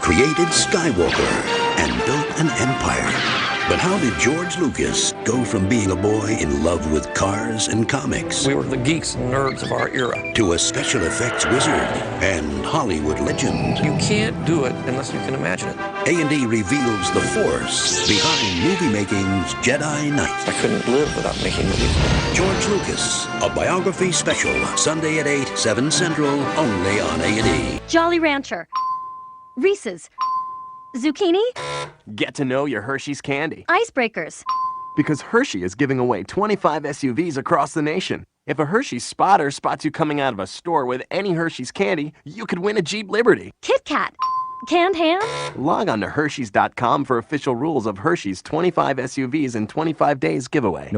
created Skywalker and built an empire. But how did George Lucas go from being a boy in love with cars and comics We were the geeks and nerds of our era. to a special effects wizard and Hollywood legend? You can't do it unless you can imagine it. A&D reveals the force behind movie-making's Jedi Knight. I couldn't live without making movies. George Lucas, a biography special, Sunday at 8, 7 Central, only on A&E. Jolly Rancher. Reese's. Zucchini. Get to know your Hershey's candy. Icebreakers. Because Hershey is giving away 25 SUVs across the nation. If a Hershey's spotter spots you coming out of a store with any Hershey's candy, you could win a Jeep Liberty. Kit Kat. Canned ham. Log on to Hershey's.com for official rules of Hershey's 25 SUVs in 25 days giveaway.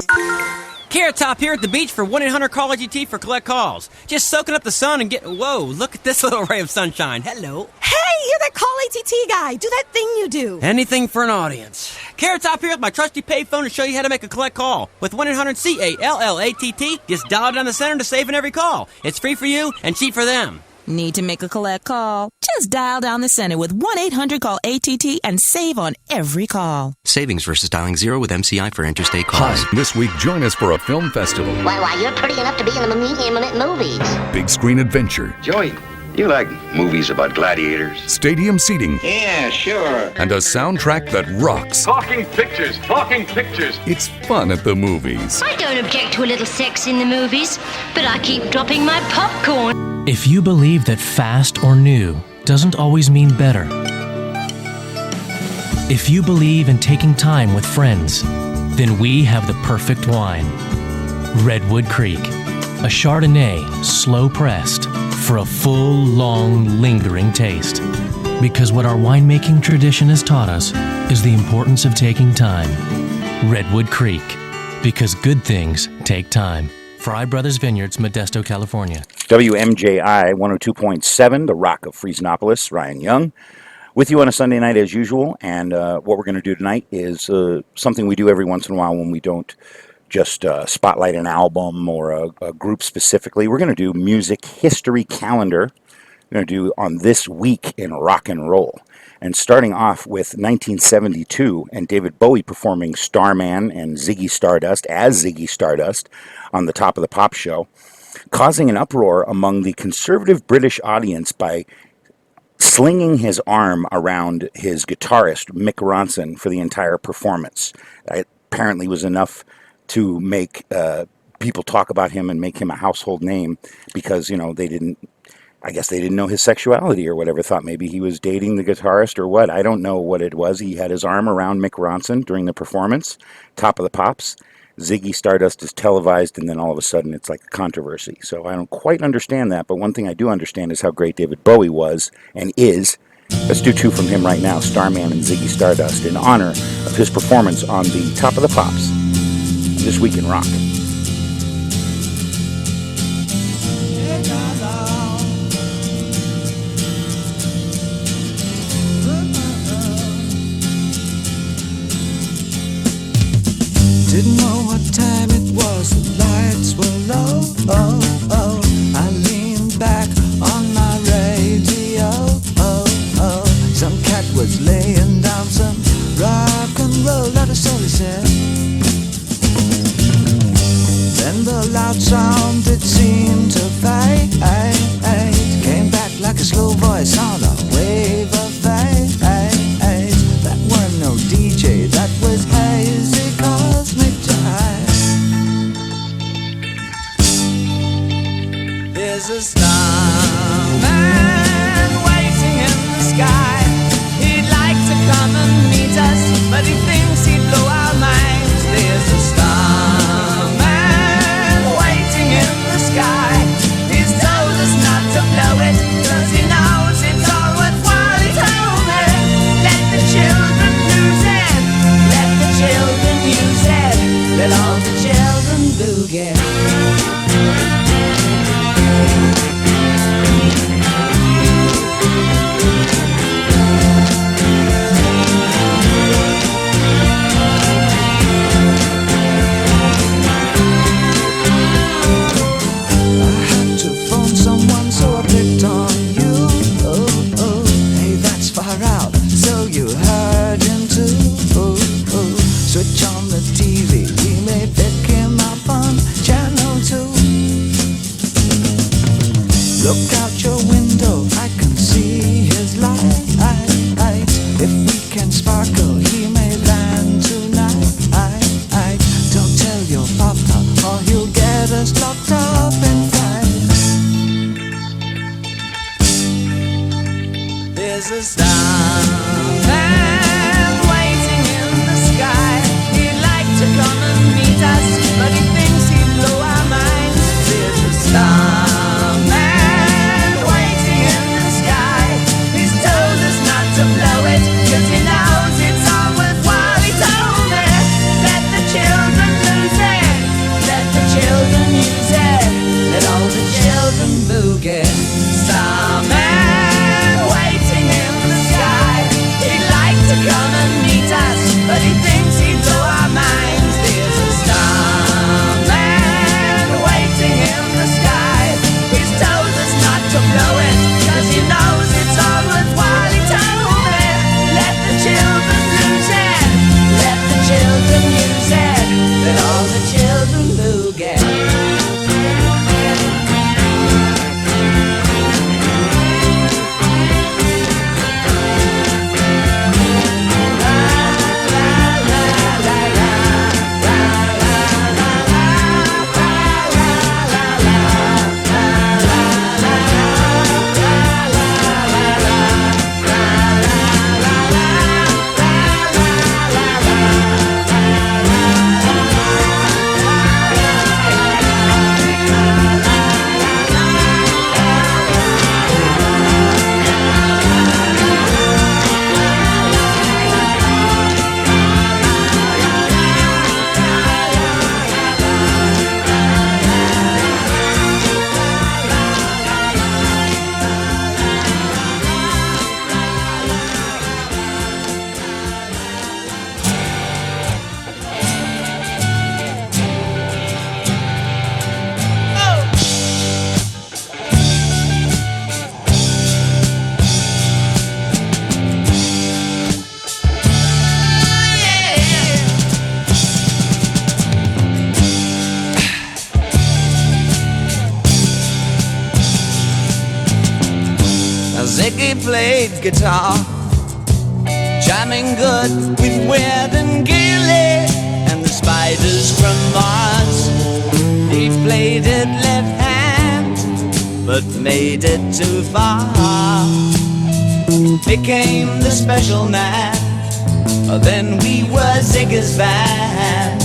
Carrot Top here at the beach for 1-800-CALL-AGT for collect calls. Just soaking up the sun and get... Whoa, look at this little ray of sunshine. Hello. Hey, you're that Call ATT guy. Do that thing you do. Anything for an audience. Carrot Top here with my trusty payphone to show you how to make a collect call. With 1-800-CALLATT, just dial it down the center to save in every call. It's free for you and cheap for them. Need to make a collect call? Just dial down the center with 1-800-CALL-ATT and save on every call. Savings versus dialing 0 with MCI for interstate calls. Hi, this week join us for a film festival. Why, you're pretty enough to be in the movies. Big screen adventure. Joey, you like movies about gladiators? Stadium seating. Yeah, sure. And a soundtrack that rocks. Talking pictures, talking pictures. It's fun at the movies. I don't object to a little sex in the movies, but I keep dropping my popcorn. If you believe that fast or new doesn't always mean better, if you believe in taking time with friends, then we have the perfect wine. Redwood Creek, a Chardonnay, slow pressed, for a full, long, lingering taste. Because what our winemaking tradition has taught us is the importance of taking time. Redwood Creek, because good things take time. Fry Brothers Vineyards, Modesto, California. Wmji 102.7, the Rock of Freezknotle, Ryan Young, with you on a Sunday night as usual. And what we're going to do tonight is something we do every once in a while when we don't just spotlight an album or a group specifically. We're going to do music history calendar. We're going to do on this week in rock and roll. And starting off with 1972 and David Bowie performing Starman and Ziggy Stardust as Ziggy Stardust on the Top of the Pop show, causing an uproar among the conservative British audience by slinging his arm around his guitarist, Mick Ronson, for the entire performance. It apparently was enough to make people talk about him and make him a household name because, you know, I guess they didn't know his sexuality or whatever, thought maybe he was dating the guitarist or what. I don't know what it was. He had his arm around Mick Ronson during the performance, Top of the Pops. Ziggy Stardust is televised, and then all of a sudden it's like a controversy. So I don't quite understand that, but one thing I do understand is how great David Bowie was and is. Let's do two from him right now, Starman and Ziggy Stardust, in honor of his performance on the Top of the Pops this week in rock. Didn't know what time it was, the lights were low, oh, oh. I leaned back on my radio, oh, oh. Some cat was laying down some rock and roll, that is all he said. Then the loud sound, it seemed to fade, came back like a slow voice on a wave of fade. That weren't no DJ, that was hazy cosmic jive. There's a starman waiting in the sky. He'd like to come and meet us, but he thinks he'd blow our minds. There's a starman waiting in the sky. He's told us not to blow it, 'cause he knows it's all worthwhile. He told me, let the children lose it, let the children use it, let all the children boogie. Starman waiting in the sky. He'd like to come and meet us, but he thinks he'd blow our minds. There's a starman waiting in the sky. He's told us not to blow it, 'cause he knows it's all worthwhile. He told me, let the children lose it, let the children use it, let all the children boogie. Ziggy played guitar, jamming good with Weird and Gilly and the Spiders from Mars. He played it left hand, but made it too far. Became the special man, then we were Ziggy's band.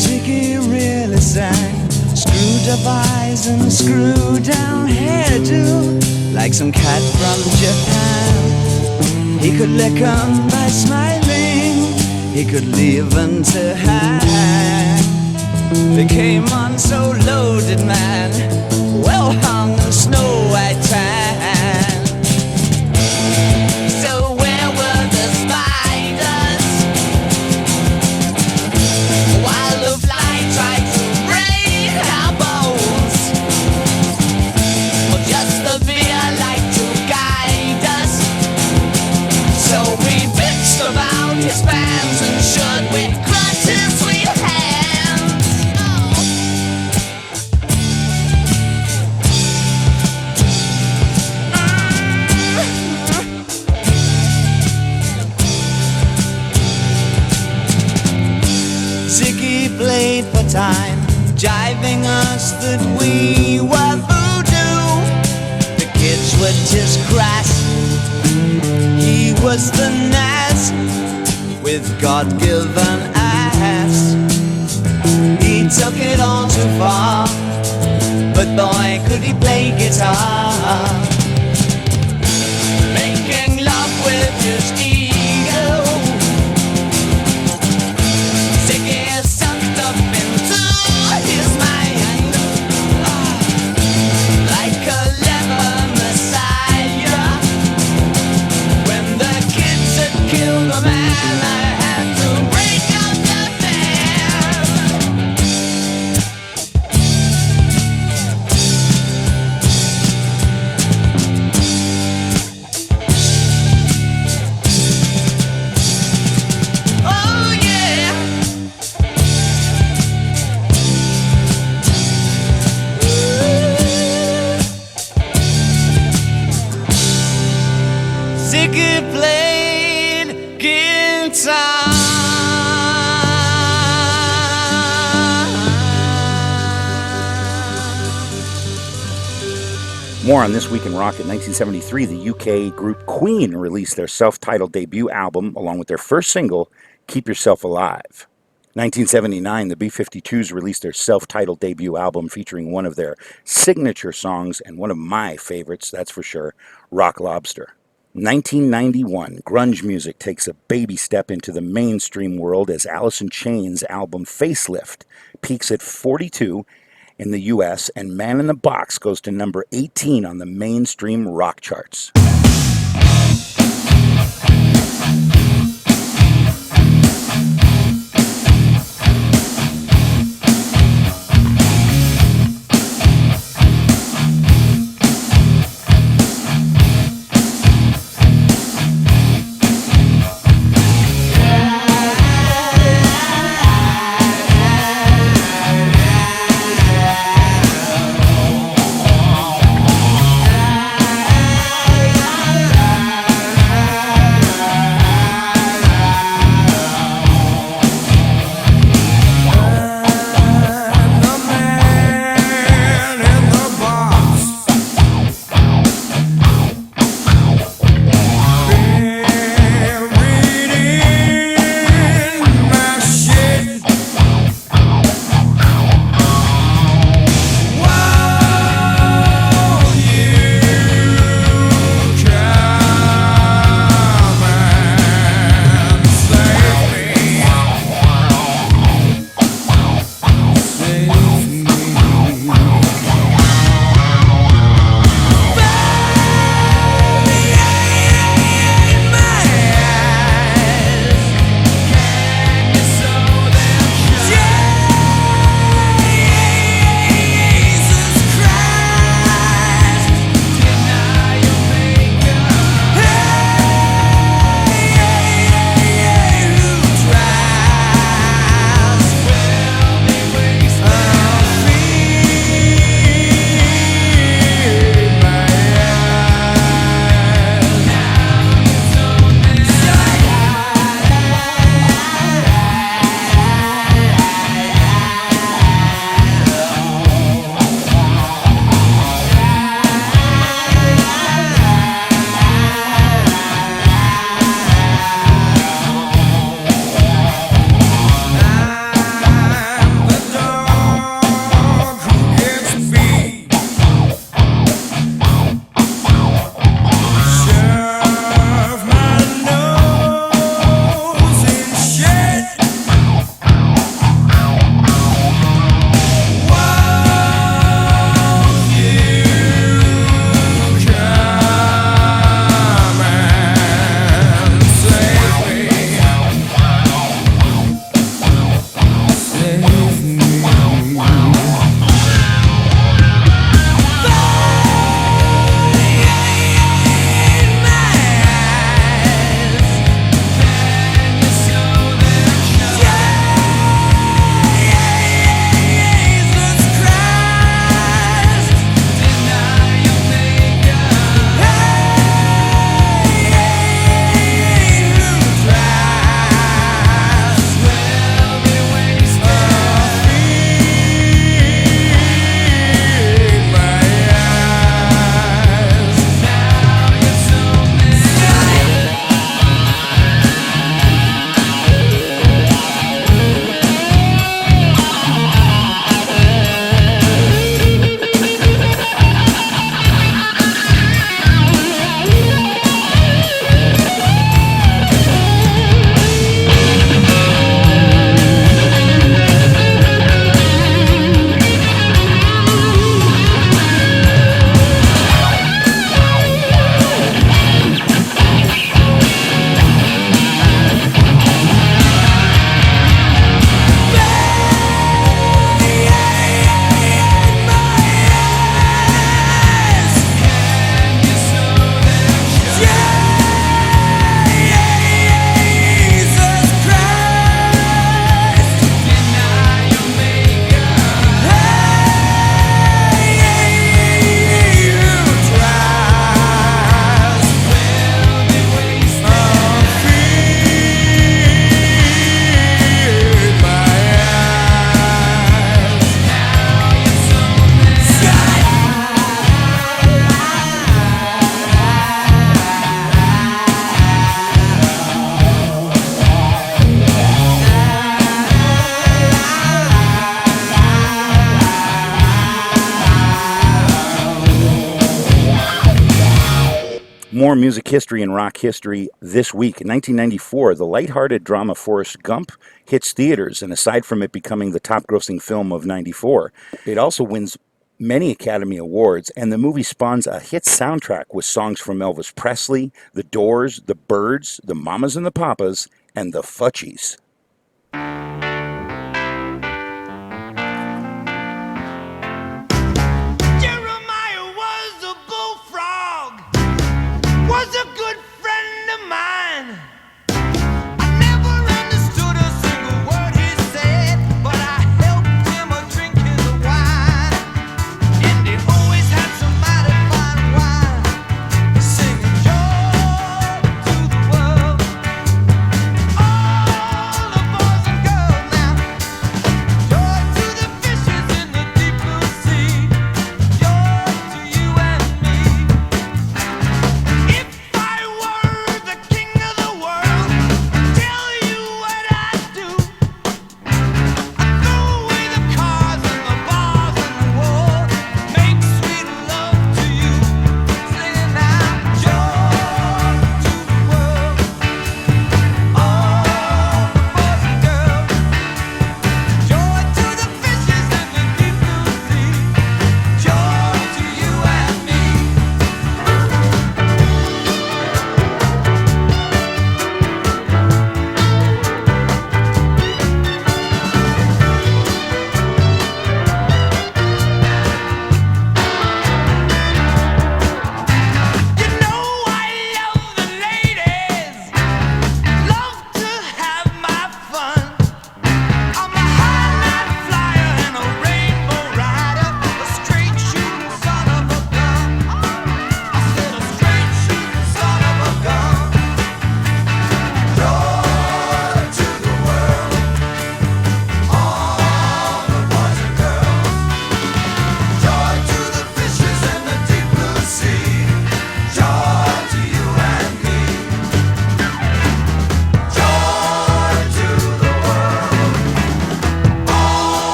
Ziggy really sang, screwed up eyes and screwed down hairdo, like some cat from Japan. He could lick 'em by smiling, he could leave 'em to hang. They came on so loaded, man, well hung in snow white tan. So where were the spiders while the fly tried to break our bones? Or just the beer like to guide us? So we bitched about his fans and should we crushed his sweet hands. Ziggy played for time, jiving us that we were voodoo. The kids were just crass, he was the Nas with God-given ass. He took it all too far, but boy could he play guitar. Making love with his ego, Ziggy sucked up into his mind, like a leper messiah. When the kids had killed the man, I had to break up the band. Oh yeah. Ziggy played guitar. More on This Week in Rock. In 1973, the UK group Queen released their self-titled debut album along with their first single, Keep Yourself Alive. 1979, the B-52s released their self-titled debut album featuring one of their signature songs and one of my favorites, that's for sure, Rock Lobster. 1991, grunge music takes a baby step into the mainstream world as Alice in Chains' album Facelift peaks at 42 in the US, and Man in the Box goes to number 18 on the mainstream rock charts. More music history and rock history this week. In 1994, the lighthearted drama Forrest Gump hits theaters, and aside from it becoming the top-grossing film of '94, it also wins many Academy Awards, and the movie spawns a hit soundtrack with songs from Elvis Presley, The Doors, The Byrds, The Mamas and the Papas, and The Futchies. Was a good friend of mine. I never understood a single word he said, but I helped him drink his wine. And he always had some mighty fine wine, singing joy to the world. All the boys and girls now, joy to the fishes in the deep blue sea, joy to you and me.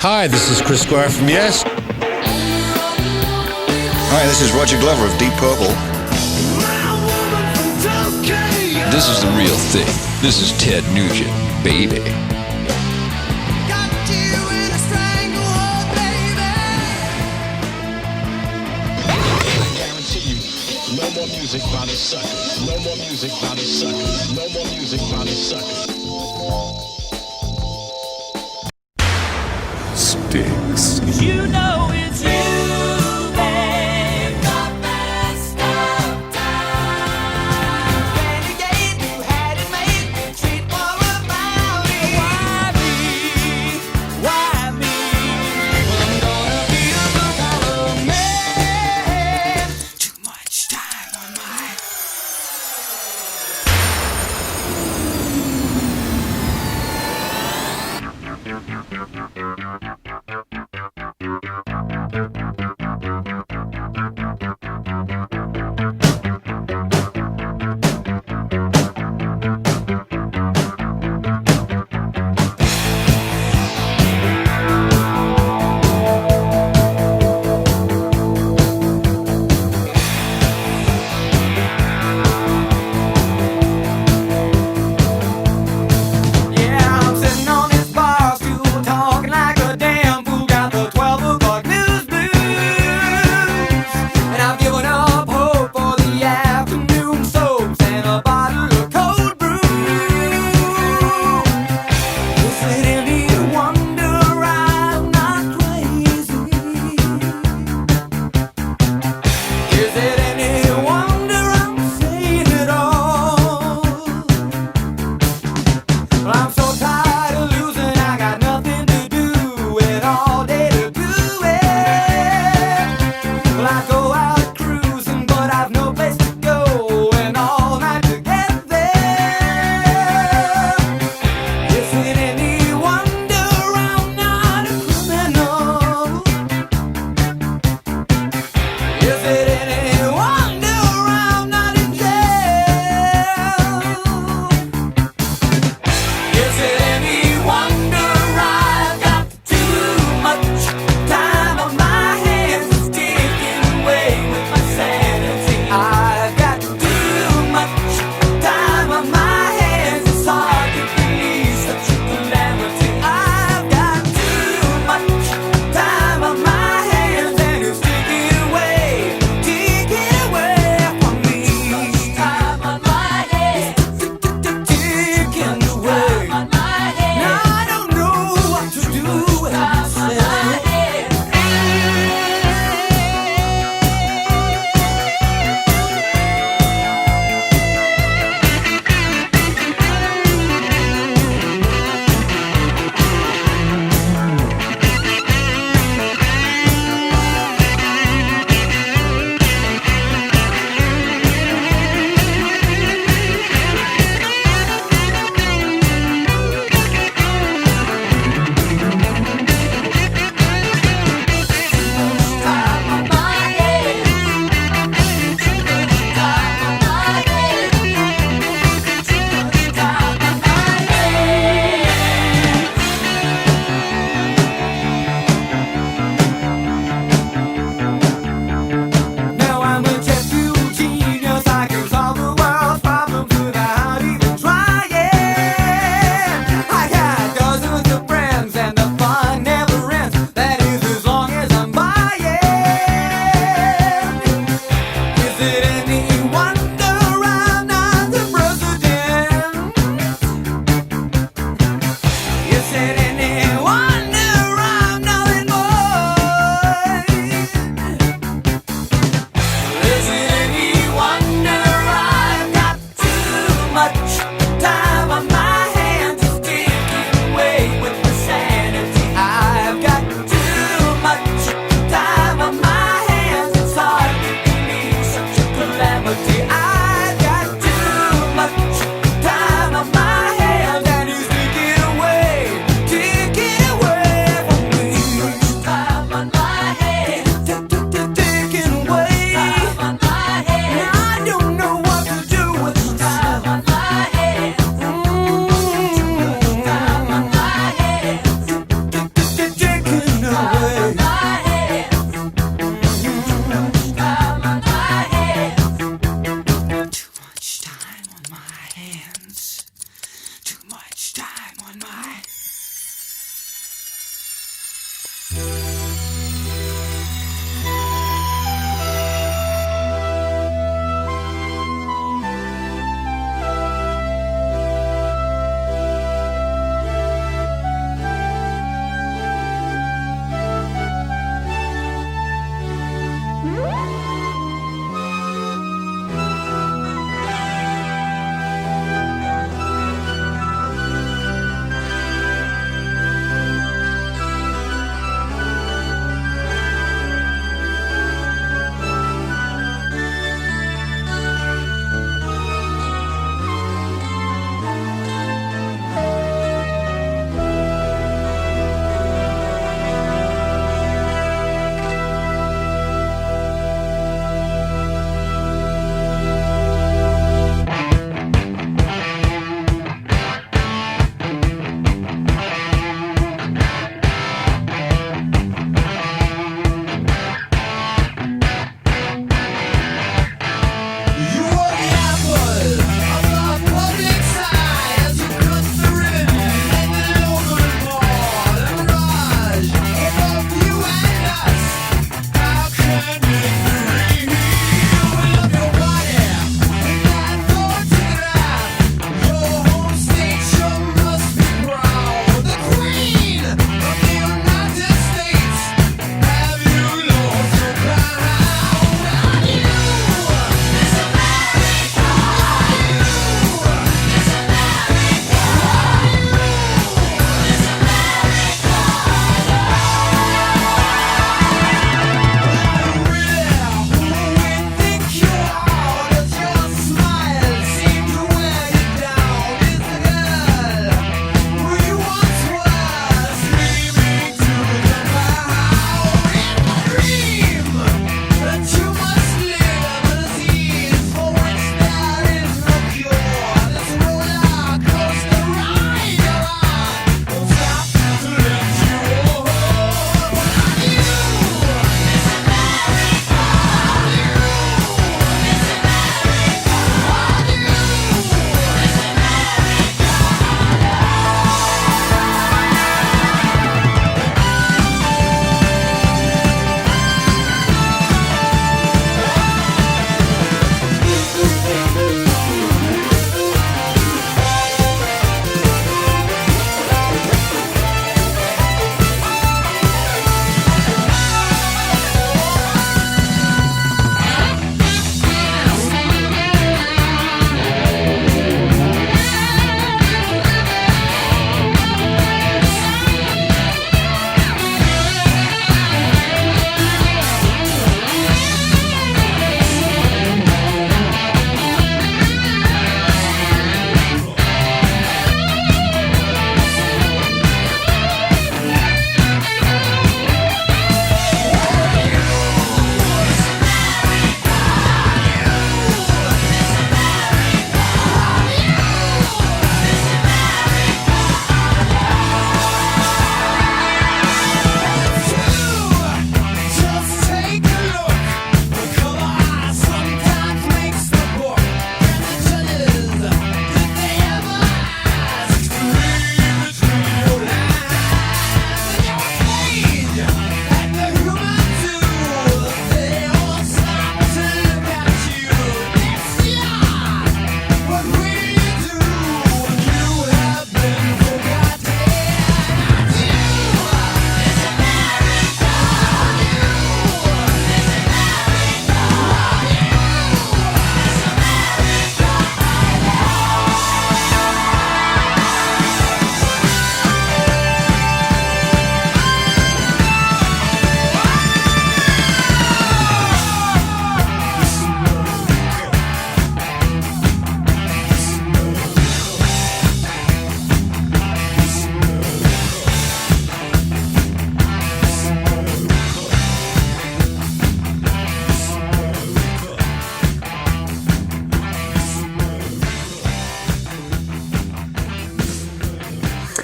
Hi, this is Chris Squire from Yes. Hi, this is Roger Glover of Deep Purple. This is the real thing. This is Ted Nugent, baby. No more music by the suckers. No more music by the suckers. No more music by the suckers. Sticks. You know it's you, babe. The best of times. Renegade, you had it made. Treat more about it. Why me? Why me? Well, I'm gonna be a good color man. Too much time on my.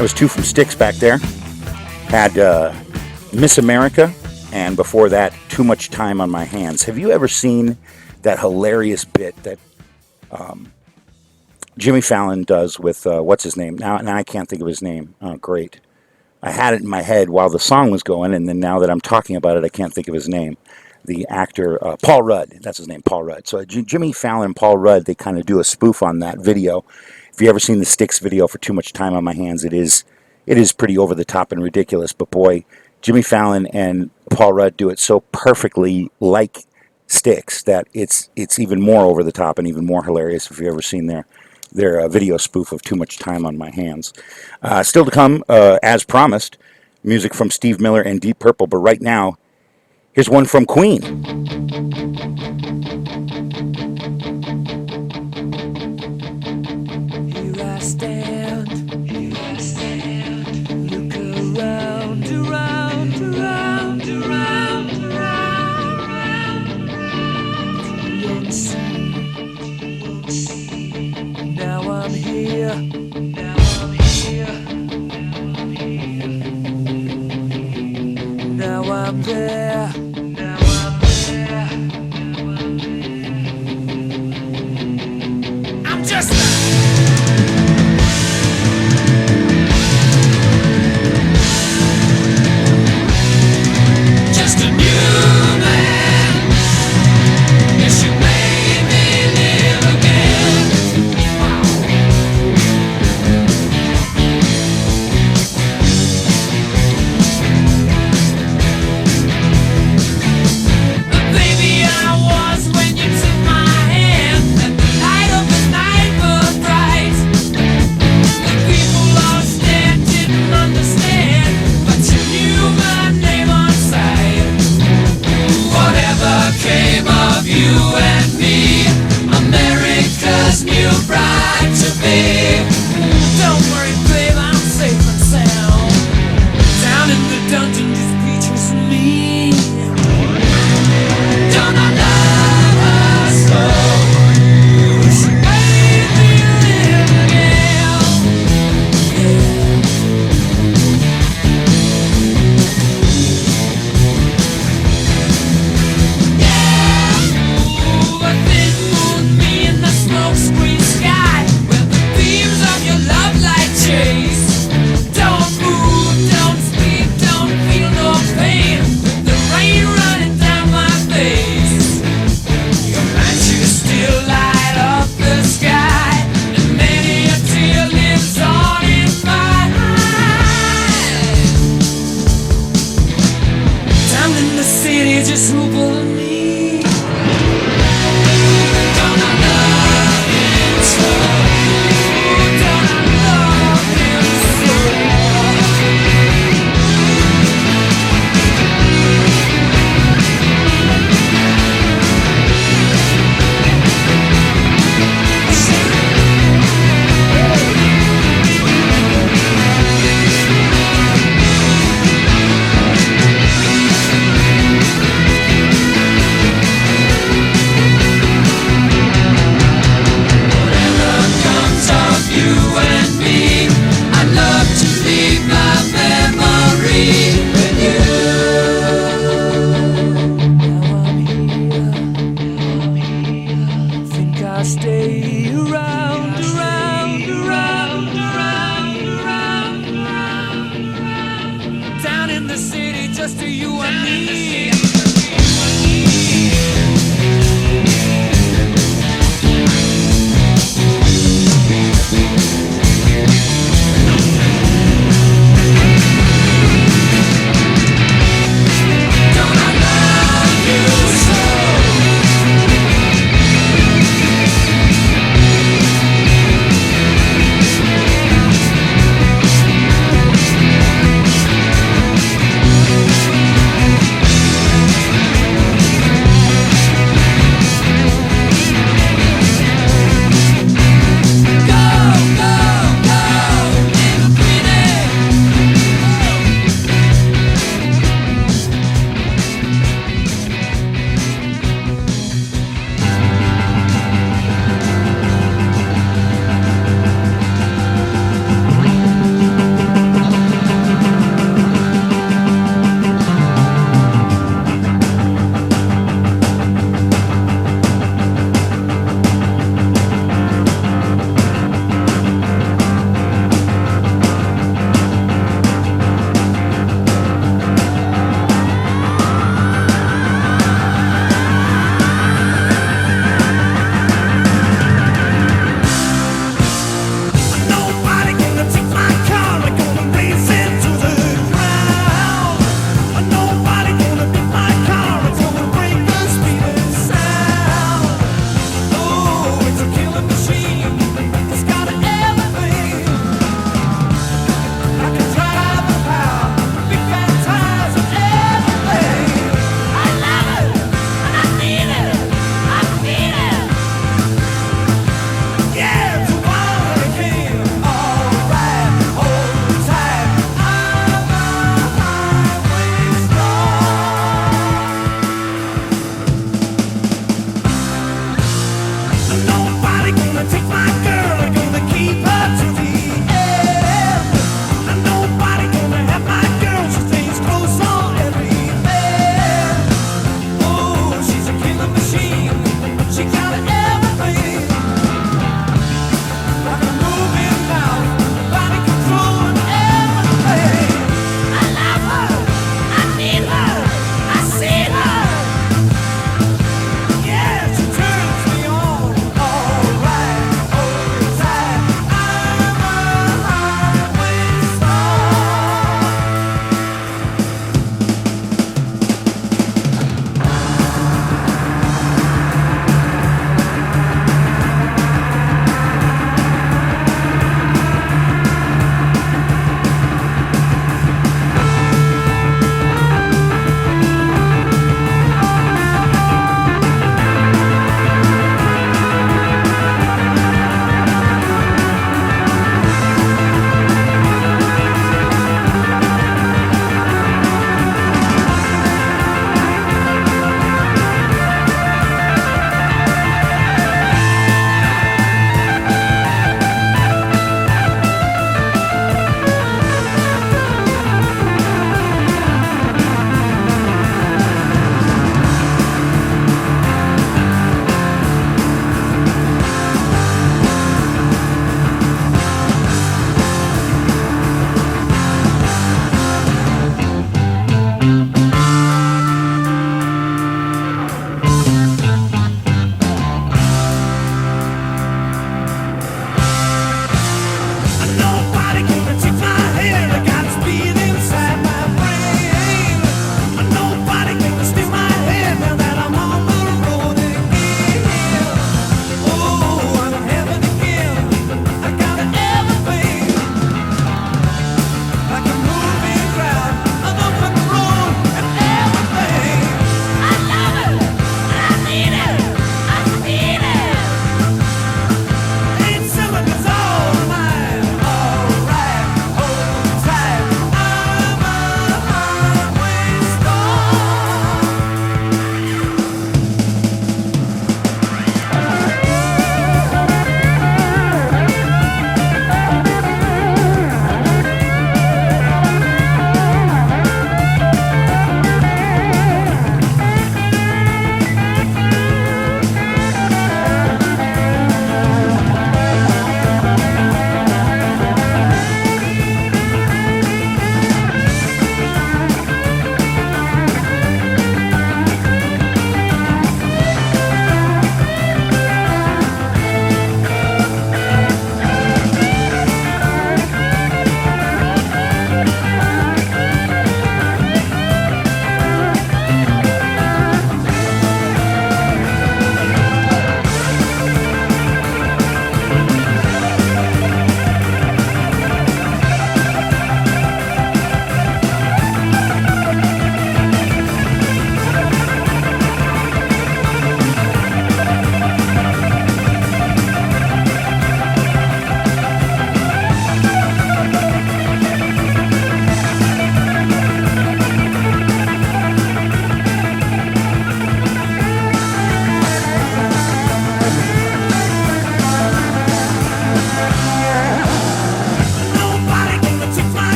That was two from Styx back there. Had Miss America, and before that, Too Much Time on My Hands. Have you ever seen that hilarious bit that Jimmy Fallon does with, what's his name? Now I can't think of his name. Oh, great. I had it in my head while the song was going, and then now that I'm talking about it, I can't think of his name. The actor, Paul Rudd. That's his name, Paul Rudd. So Jimmy Fallon and Paul Rudd, they kind of do a spoof on that video. If you ever seen the Styx video for Too Much Time on My Hands, it is pretty over the top and ridiculous. But boy, Jimmy Fallon and Paul Rudd do it so perfectly like Styx that it's even more over the top and even more hilarious if you've ever seen their video spoof of Too Much Time on My Hands. Still to come, as promised, music from Steve Miller and Deep Purple. But right now, here's one from Queen. Here I stand, look around, you won't see. Now I'm here, now I'm there. I'm just a new man. Yes, you made me live again. Baby, I was when you took my hand, and the light of the night was bright. The people lost there didn't understand, but you knew my name on sight. Whatever came of you and me, America's new bride to be. Don't worry, babe, I'm safe and sound. Down in the dungeon, just pictures of me. Don't I love her so? She made me live again. Ooh, a thin moon, me in the smokescreen sky, where the beams of your love light chase. Don't move, don't speak, don't feel no pain. The rain running down my face. Your matches still light up the sky, and many a tear lives on in my eyes. Down in the city, just who will me? Don't I love him so? Don't I love him so? Whatever comes of you and me, I'd love to leave my memory with you. Now I'm here. Think I'll stay around. Down in the city, just to you and me.